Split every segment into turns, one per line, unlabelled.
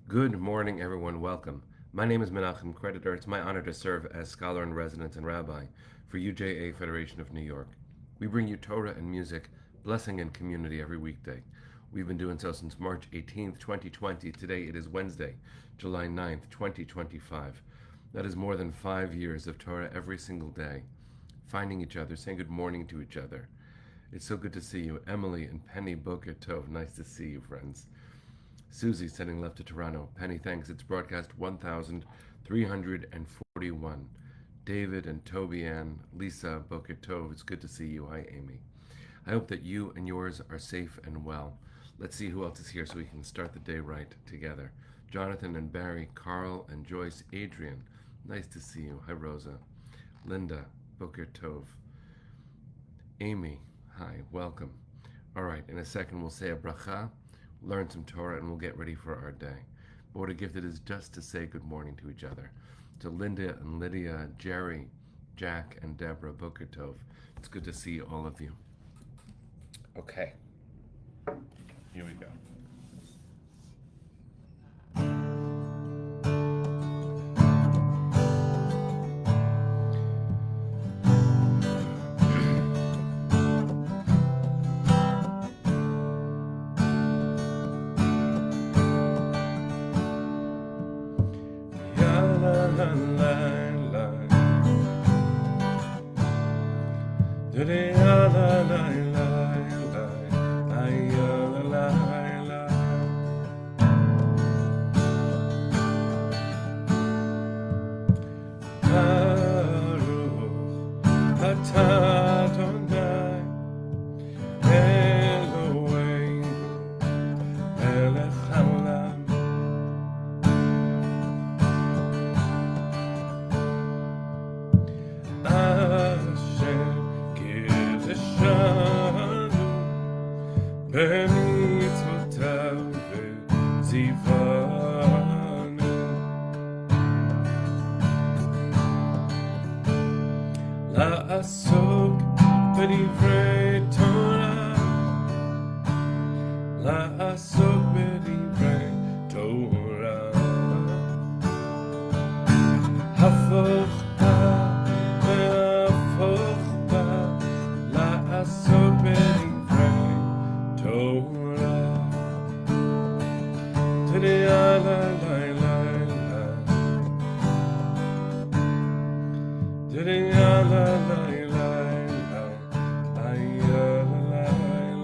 Good morning, everyone. Welcome. My name is Menachem Creditor. It's my honor to serve as scholar in residence and rabbi for UJA Federation of New York. We bring you Torah and music, blessing and community every weekday. We've been doing so since March 18th, 2020. Today it is Wednesday, July 9th, 2025. That is more than 5 years of Torah every single day, finding each other, saying good morning to each other. It's so good to see you. Emily and Penny Boker Tov. Nice to see you, friends. Susie sending love to Toronto. Penny thanks. It's broadcast 1341. David and Toby Ann, Lisa, Boker Tov. It's good to see you. Hi, Amy. I hope that you and yours are safe and well. Let's see who else is here so we can start the day right together. Jonathan and Barry, Carl and Joyce, Adrian. Nice to see you. Hi, Rosa. Linda, Boker Tov. Amy, hi, welcome. All right, in a second we'll say a bracha, learn some Torah, and we'll get ready for our day. But what a gift it is just to say good morning to each other. To Linda and Lydia, Jerry, Jack, and Deborah, Boker Tov. It's good to see all of you. Okay, here we go. Ya la la la la. Ya la la la la. Ay, ya la la la. Baruch atah Adonai Eloheinu melech haolam. Asher kiddushanu b'mitzvotav v'tzivanu la'asok b'divrei Torah, la'asok b'divrei Torah. Hafoch ba ve'hafoch ba la'asok b'divrei Torah. Today la la la la. Today la la la la la. Ay, la la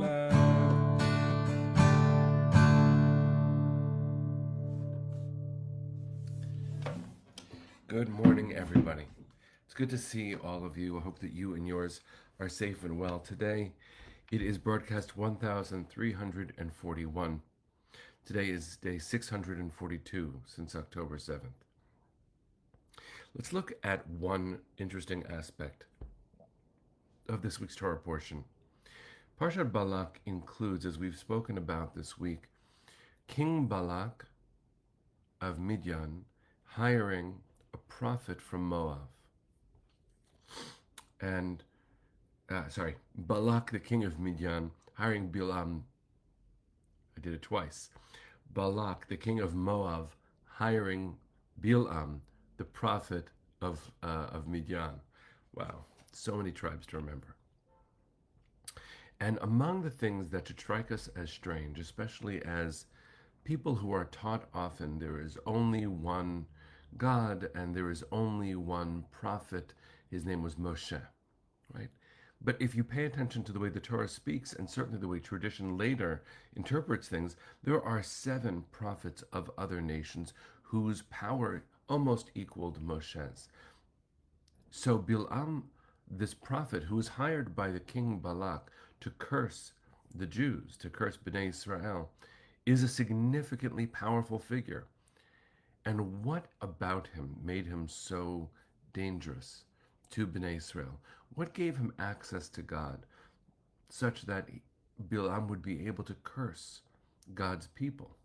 la. Good morning, everybody. It's good to see all of you. I hope that you and yours are safe and well. Today, it is broadcast 1341. Today is day 642 since October 7th. Let's look at one interesting aspect of this week's Torah portion. Parshat Balak includes, as we've spoken about this week, King Balak of Midian hiring a prophet from Moab. And, Balak, the king of Midian, hiring Bilam. I did it twice. Balak, the king of Moab, hiring Bilam, the prophet of Midian. Wow, so many tribes to remember. And among the things that should strike us as strange, especially as people who are taught often there is only one God and there is only one prophet, his name was Moshe, right? But if you pay attention to the way the Torah speaks, and certainly the way tradition later interprets things, there are 7 prophets of other nations whose power almost equaled Moshe's. So Bilam, this prophet who was hired by the king Balak to curse the Jews, to curse Bnei Israel, is a significantly powerful figure. And what about him made him so dangerous to Bnei Israel? What gave him access to God such that Bilam would be able to curse God's people?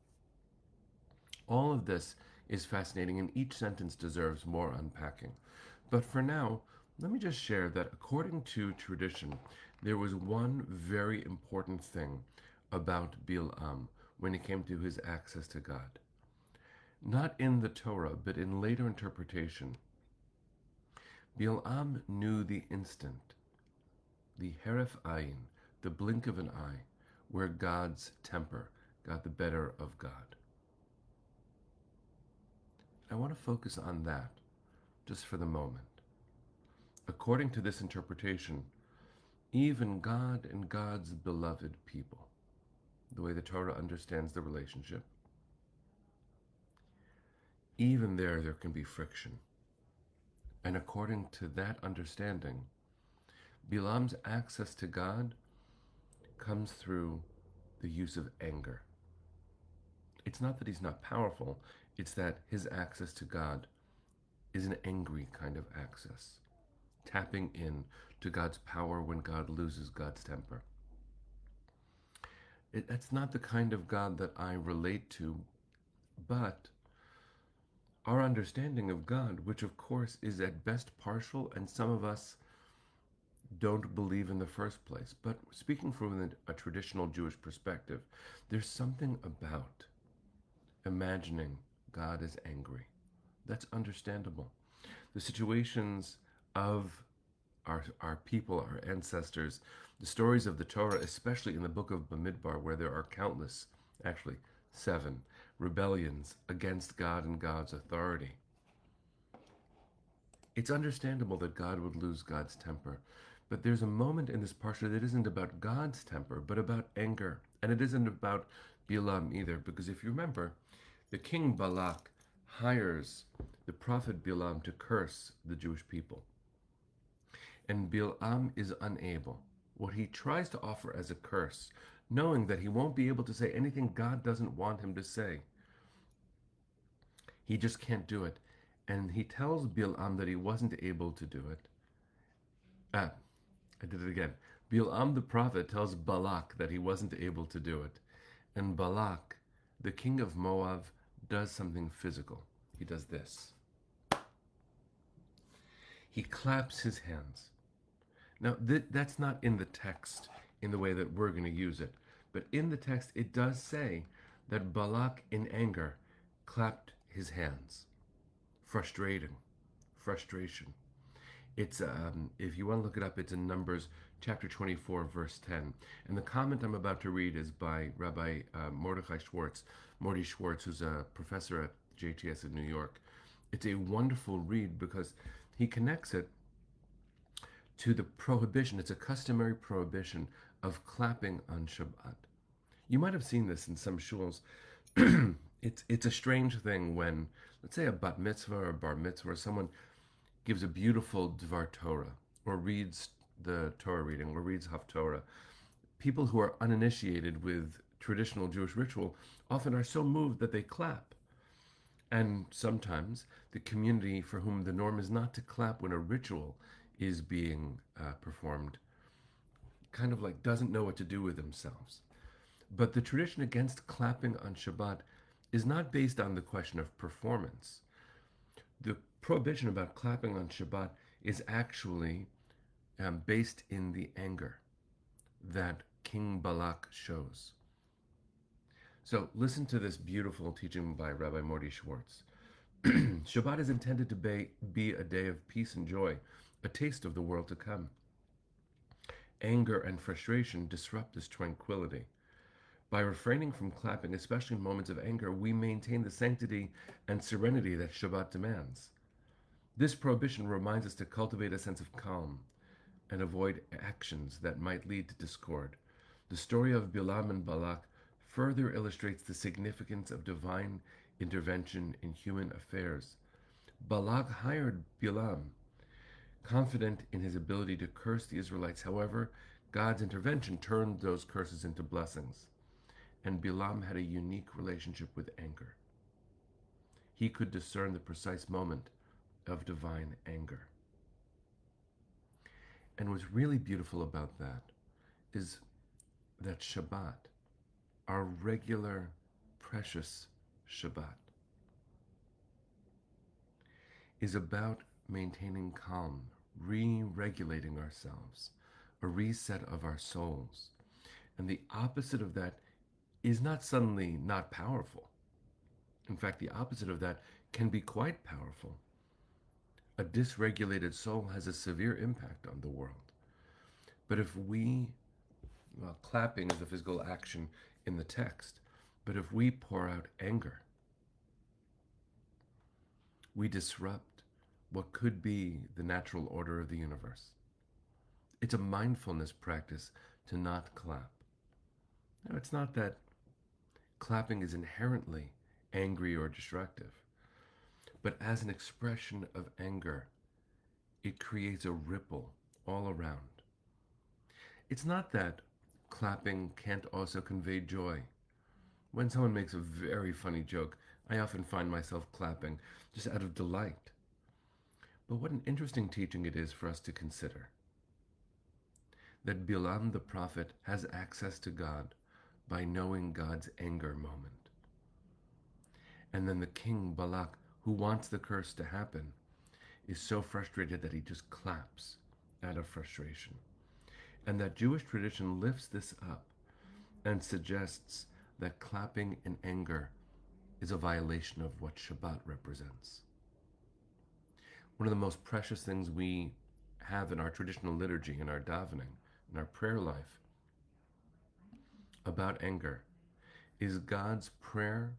All of this is fascinating, and each sentence deserves more unpacking. But for now, let me just share that according to tradition, there was one very important thing about Bilam when it came to his access to God. Not in the Torah, but in later interpretation, Bil'am knew the instant, the heref ayin, the blink of an eye, where God's temper got the better of God. I want to focus on that just for the moment. According to this interpretation, even God and God's beloved people, the way the Torah understands the relationship, even there can be friction. And according to that understanding, Bilam's access to God comes through the use of anger. It's not that he's not powerful, it's that his access to God is an angry kind of access, tapping in to God's power when God loses God's temper. That's not the kind of God that I relate to, but our understanding of God, which of course is at best partial, and some of us don't believe in the first place. But speaking from a traditional Jewish perspective, there's something about imagining God as angry. That's understandable. The situations of our people, our ancestors, the stories of the Torah, especially in the book of Bamidbar, where there are countless, actually 7, rebellions against God and God's authority. It's understandable that God would lose God's temper. But there's a moment in this parsha that isn't about God's temper, but about anger. And it isn't about Bilam either, because if you remember, the king Balak hires the prophet Bilam to curse the Jewish people. And Bilam is unable. What he tries to offer as a curse, knowing that he won't be able to say anything God doesn't want him to say, he just can't do it. And he tells Bilam that he wasn't able to do it. I did it again. Bilam the prophet tells Balak that he wasn't able to do it. And Balak, the king of Moab, does something physical. He does this. He claps his hands. Now, that's not in the text in the way that we're going to use it. But in the text, it does say that Balak, in anger, clapped his hands. Frustration. It's, if you want to look it up, it's in Numbers chapter 24, verse 10. And the comment I'm about to read is by Rabbi Mordy Schwartz, who's a professor at JTS in New York. It's a wonderful read because he connects it to the prohibition. It's a customary prohibition of clapping on Shabbat. You might have seen this in some shuls. It's a strange thing when, let's say, a bat mitzvah or a bar mitzvah, or someone gives a beautiful Dvar Torah, or reads the Torah reading, or reads Haftorah. People who are uninitiated with traditional Jewish ritual often are so moved that they clap. And sometimes the community for whom the norm is not to clap when a ritual is being performed kind of like doesn't know what to do with themselves. But the tradition against clapping on Shabbat is not based on the question of performance. The prohibition about clapping on Shabbat is actually based in the anger that King Balak shows. So listen to this beautiful teaching by Rabbi Mordy Schwartz. Shabbat is intended to be a day of peace and joy, a taste of the world to come. Anger and frustration disrupt this tranquility. By refraining from clapping, especially in moments of anger, we maintain the sanctity and serenity that Shabbat demands. This prohibition reminds us to cultivate a sense of calm and avoid actions that might lead to discord. The story of Bilam and Balak further illustrates the significance of divine intervention in human affairs. Balak hired Bilam, confident in his ability to curse the Israelites. However, God's intervention turned those curses into blessings, and Bilam had a unique relationship with anger. He could discern the precise moment of divine anger. And what's really beautiful about that is that Shabbat, our regular, precious Shabbat, is about maintaining calm, re-regulating ourselves, a reset of our souls. And the opposite of that is not suddenly not powerful. In fact, the opposite of that can be quite powerful. A dysregulated soul has a severe impact on the world. But if we, well, clapping is a physical action in the text, but if we pour out anger, we disrupt what could be the natural order of the universe. It's a mindfulness practice to not clap. Now, it's not that clapping is inherently angry or destructive, but as an expression of anger, it creates a ripple all around. It's not that clapping can't also convey joy. When someone makes a very funny joke, I often find myself clapping just out of delight. But what an interesting teaching it is for us to consider. That Bilam the prophet has access to God by knowing God's anger moment. And then the king Balak, who wants the curse to happen, is so frustrated that he just claps out of frustration. And that Jewish tradition lifts this up and suggests that clapping in anger is a violation of what Shabbat represents. One of the most precious things we have in our traditional liturgy, in our davening, in our prayer life about anger is God's prayer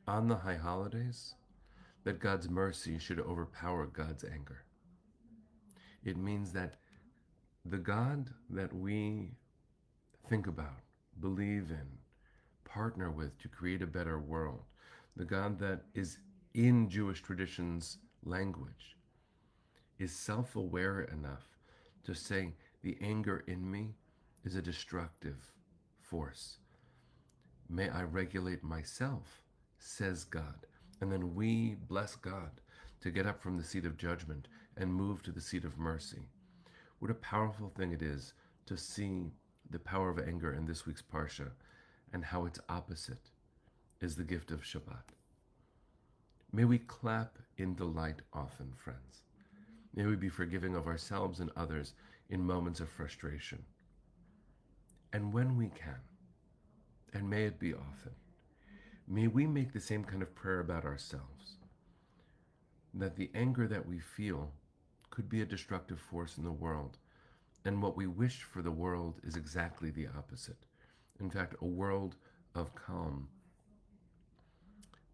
on the high holidays that God's mercy should overpower God's anger. It means that the God that we think about, believe in, partner with to create a better world, the God that is in Jewish tradition's language, is self-aware enough to say, the anger in me is a destructive force. May I regulate myself, says God. And then we bless God to get up from the seat of judgment and move to the seat of mercy. What a powerful thing it is to see the power of anger in this week's Parsha and how its opposite is the gift of Shabbat. May we clap in delight often, friends. May we be forgiving of ourselves and others in moments of frustration. And when we can, and may it be often, may we make the same kind of prayer about ourselves, that the anger that we feel could be a destructive force in the world, and what we wish for the world is exactly the opposite. In fact, a world of calm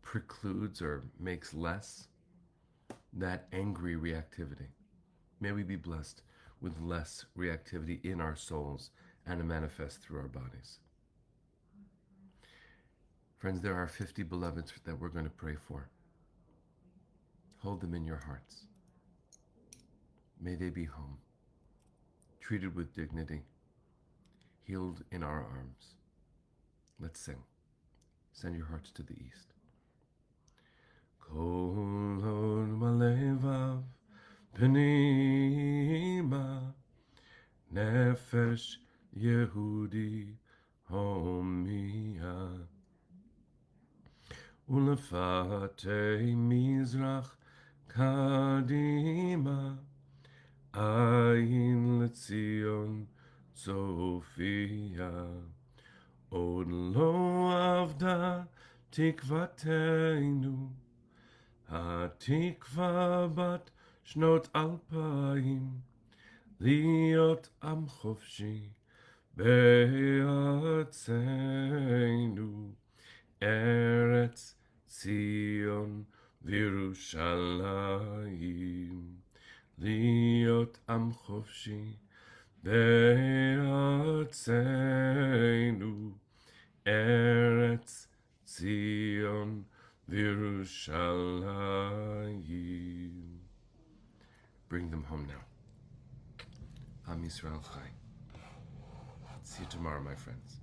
precludes or makes less that angry reactivity. May we be blessed with less reactivity in our souls and to manifest through our bodies. Friends, there are 50 beloveds that we're going to pray for. Hold them in your hearts. May they be home, treated with dignity, healed in our arms. Let's sing. Send your hearts to the east. Kol hod malevav pnima nefesh Yehudi homia ulefate mizrach kadima ayin letzion Sophia od lo avda tikvateinu התקווה בת שנות 2000 להיות עם חופשי בארצנו ארץ ציון וירושלים להיות עם חופשי בארצנו ארץ ציון Virushalayim. Bring them home now. Am Yisrael Chai. See you tomorrow, my friends.